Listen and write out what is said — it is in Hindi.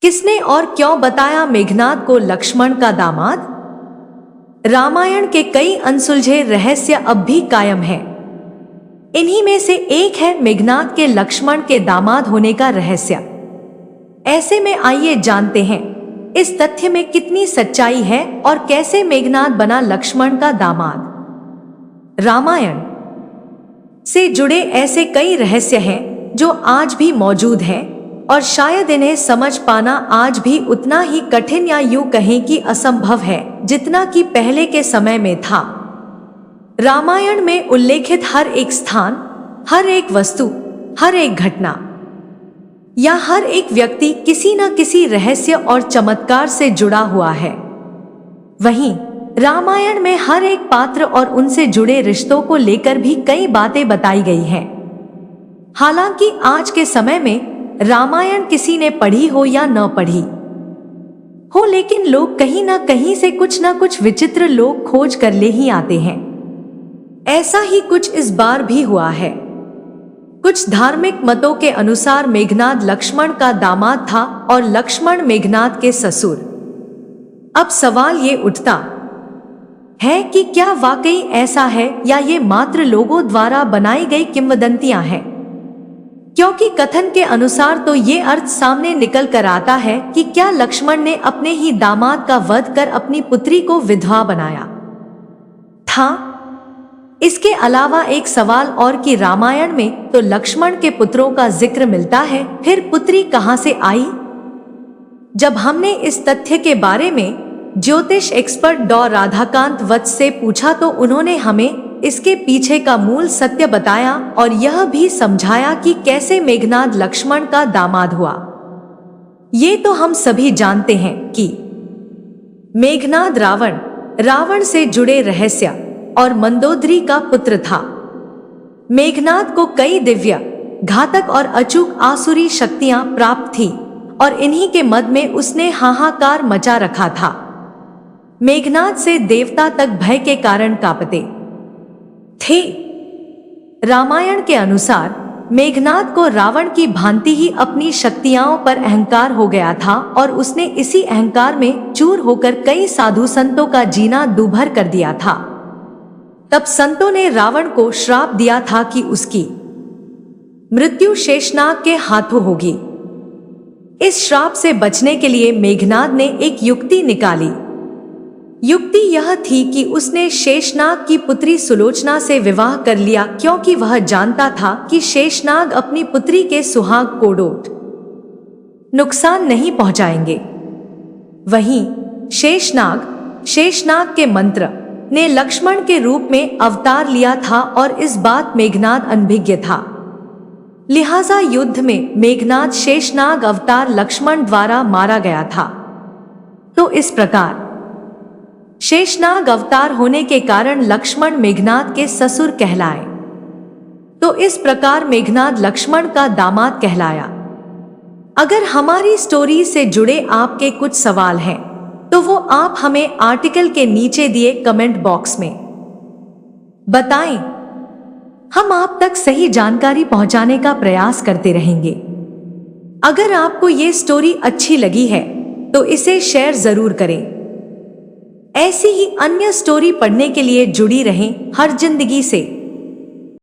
किसने और क्यों बताया मेघनाद को लक्ष्मण का दामाद? रामायण के कई अनसुलझे रहस्य अब भी कायम हैं। इन्हीं में से एक है मेघनाद के लक्ष्मण के दामाद होने का रहस्य। ऐसे में आइए जानते हैं इस तथ्य में कितनी सच्चाई है और कैसे मेघनाद बना लक्ष्मण का दामाद। रामायण से जुड़े ऐसे कई रहस्य हैं जो आज भी मौजूद हैं और शायद इन्हें समझ पाना आज भी उतना ही कठिन या यूं कहें कि असंभव है जितना कि पहले के समय में था। रामायण में उल्लेखित हर एक स्थान, हर एक वस्तु, हर एक घटना या हर एक व्यक्ति किसी न किसी रहस्य और चमत्कार से जुड़ा हुआ है। वहीं रामायण में हर एक पात्र और उनसे जुड़े रिश्तों को लेकर भी कई बातें बताई गई हैं। हालांकि आज के समय में रामायण किसी ने पढ़ी हो या न पढ़ी हो, लेकिन लोग कहीं ना कहीं से कुछ ना कुछ विचित्र लोग खोज कर ले ही आते हैं। ऐसा ही कुछ इस बार भी हुआ है। कुछ धार्मिक मतों के अनुसार मेघनाद लक्ष्मण का दामाद था और लक्ष्मण मेघनाद के ससुर। अब सवाल ये उठता है कि क्या वाकई ऐसा है या ये मात्र लोगों द्वारा बनाई गई किंवदंतियां हैं, क्योंकि कथन के अनुसार तो ये अर्थ सामने निकल कर आता है कि क्या लक्ष्मण ने अपने ही दामाद का वध कर अपनी पुत्री को विधवा बनाया था। इसके अलावा एक सवाल और कि रामायण में तो लक्ष्मण के पुत्रों का जिक्र मिलता है, फिर पुत्री कहां से आई? जब हमने इस तथ्य के बारे में ज्योतिष एक्सपर्ट डॉ राधाकांत वत्स से पूछा तो उन्होंने हमें इसके पीछे का मूल सत्य बताया और यह भी समझाया कि कैसे मेघनाद लक्ष्मण का दामाद हुआ। ये तो हम सभी जानते हैं कि मेघनाद रावण से जुड़े रहस्य और मंदोदरी का पुत्र था। मेघनाद को कई दिव्य, घातक और अचूक आसुरी शक्तियां प्राप्त थी और इन्हीं के मद में उसने हाहाकार मचा रखा था। मेघनाद से देवता तक भय के कारण कांपते थे। रामायण के अनुसार मेघनाद को रावण की भांति ही अपनी शक्तियों पर अहंकार हो गया था और उसने इसी अहंकार में चूर होकर कई साधु संतों का जीना दूभर कर दिया था। तब संतों ने रावण को श्राप दिया था कि उसकी मृत्यु शेषनाग के हाथों होगी। इस श्राप से बचने के लिए मेघनाद ने एक युक्ति निकाली। युक्ति यह थी कि उसने शेषनाग की पुत्री सुलोचना से विवाह कर लिया, क्योंकि वह जानता था कि शेषनाग अपनी पुत्री के सुहाग को नुकसान नहीं पहुंचाएंगे। वहीं शेषनाग के मंत्र ने लक्ष्मण के रूप में अवतार लिया था और इस बात मेघनाद अनभिज्ञ था। लिहाजा युद्ध में मेघनाद शेषनाग अवतार लक्ष्मण द्वारा मारा गया था। तो इस प्रकार शेषनाग अवतार होने के कारण लक्ष्मण मेघनाद के ससुर कहलाए। तो इस प्रकार मेघनाद लक्ष्मण का दामाद कहलाया। अगर हमारी स्टोरी से जुड़े आपके कुछ सवाल हैं तो वो आप हमें आर्टिकल के नीचे दिए कमेंट बॉक्स में बताएं। हम आप तक सही जानकारी पहुंचाने का प्रयास करते रहेंगे। अगर आपको ये स्टोरी अच्छी लगी है तो इसे शेयर जरूर करें। ऐसी ही अन्य स्टोरी पढ़ने के लिए जुड़ी रहें हर जिंदगी से।